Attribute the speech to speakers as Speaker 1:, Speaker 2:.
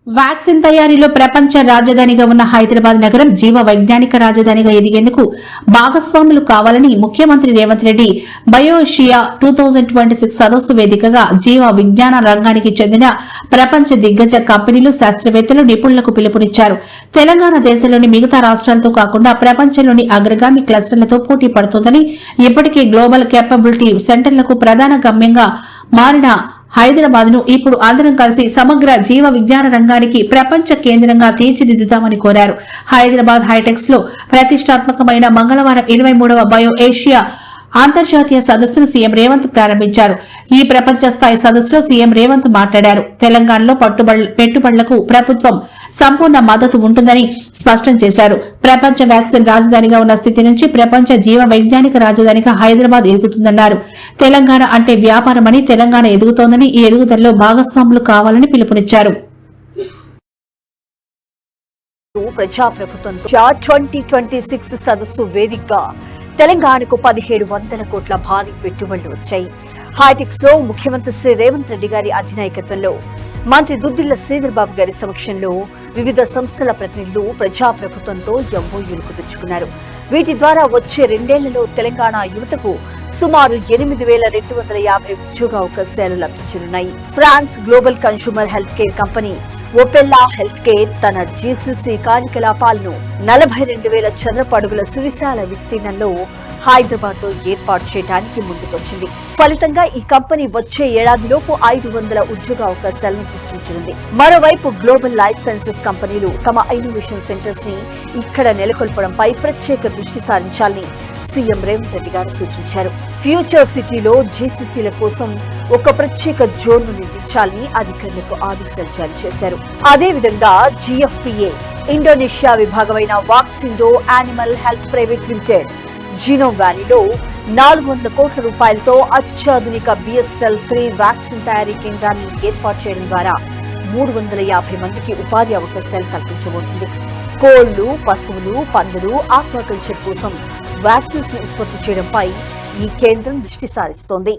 Speaker 1: Vaccine తయారీలో ప్రపంచ రాజధానిగా ఉన్న హైదరాబాద్ నగరం జీవ వైజ్ఞానిక రాజధానిగా ఎదిగేందుకు భాగస్వాములు కావాలని ముఖ్యమంత్రి రేవంత్ రెడ్డి బయోషియా 2026 సదస్సు వేదికగా జీవ విజ్ఞాన రంగానికి చెందిన ప్రపంచ దిగ్గజ కంపెనీలు శాస్త్రవేత్తలు నిపుణులకు పిలుపునిచ్చారు. తెలంగాణ దేశంలోని మిగతా రాష్ట్రాలతో కాకుండా ప్రపంచంలోని అగ్రగామి క్లస్టర్లతో పోటీ పడుతోందని, ఇప్పటికే గ్లోబల్ కేపబిలిటీ సెంటర్లకు ప్రధాన గమ్యంగా మారిన హైదరాబాద్ ను ఇప్పుడు అందరం కలిసి సమగ్ర జీవ విజ్ఞాన రంగానికి ప్రపంచ కేంద్రంగా తీర్చిదిద్దుతామని కోరారు. హైదరాబాద్ హైటెక్స్ లో ప్రతిష్టాత్మకమైన మంగళవారం 23వ బయో ఏషియా అంతర్జాతీయ సదస్సును సీఎం రేవంత్ ప్రారంభించారు. ఈ ప్రపంచ స్థాయి సదస్సులో సీఎం రేవంత్ మాట్లాడారు. తెలంగాణలో పెట్టుబడులకు ప్రభుత్వం సంపూర్ణ మద్దతు ఉంటుందని స్పష్టం చేశారు. ప్రపంచ వ్యాక్సిన్ రాజధానిగా ఉన్న స్థితి నుంచి ప్రపంచ జీవ వైజ్ఞానిక రాజధానిగా హైదరాబాద్ ఎదుగుతుందన్నారు. తెలంగాణ అంటే వ్యాపారమని, తెలంగాణ ఎదుగుతోందని, ఈ ఎదుగుదలలో భాగస్వాములు కావాలని పిలుపునిచ్చారు.
Speaker 2: ప్రజాప్రభుత్వంతో 2026 సదస్సు వేదికగా తెలంగాణకు 1700 కోట్ల భారీ పెట్టుబడులు వచ్చాయి. హైటెక్స్ లో ముఖ్యమంత్రి శ్రీ రేవంత్ రెడ్డి గారి అధినాయకత్వంలో మంత్రి దుద్దిళ్ల శ్రీధర్ బాబు గారి సమక్షంలో వివిధ సంస్థల ప్రతినిధులు ప్రజాప్రభుత్వంతో ఎంఓయూలు కుదుర్చుకున్నారు. వీటి ద్వారా వచ్చే 2 ఏళ్లలో తెలంగాణ యువతకు సుమారు 8,250 ఉద్యోగావకాశాలు లభించనున్నాయి. France global consumer health care company Opella health care తన జీసీసీ కార్యకలాపాలను 42,000 చదరపు అడుగుల సువిశాల విస్తీర్ణంలో హైదరాబాద్ లో ఏర్పాటు చేయడానికి ముందుకొచ్చింది. ఫలితంగా ఈ కంపెనీ వచ్చే ఏడాదిలోపు 500 ఉద్యోగావకాశాలను సృష్టించనుంది. మరోవైపు గ్లోబల్ లైఫ్ సైన్సెస్ కంపెనీలు తమ ఇన్నోవేషన్ సెంటర్స్ ని ఇక్కడ నెలకొల్పడంపై ప్రత్యేక దృష్టి సారించాలని సీఎం రేవంత్ రెడ్డి గారు సూచించారు. ఫ్యూచర్ సిటీలో జీసీసీల కోసం ఒక ప్రత్యేక జోన్ ను నిర్మించాలని అధికారులకు ఆదేశాలు జారీ చేశారు. అదేవిధంగా జీఎఫ్పీఏ ఇండోనేషియా విభాగమైన Vaksindo animal health private limited genome వ్యాలీలో 400 కోట్ల రూపాయలతో అత్యాధునిక BSL-3 వ్యాక్సిన్ తయారీ కేంద్రాన్ని ఏర్పాటు చేయడం ద్వారా 350 మందికి ఉపాధి అవకాశాలు కల్పించబోతుంది. కోళ్లు, పశువులు, పందులు, ఆక్వాకల్చర్ కోసం వ్యాక్సిన్స్ ను ఉత్పత్తి చేయడంపై ఈ కేంద్రం దృష్టి సారిస్తోంది.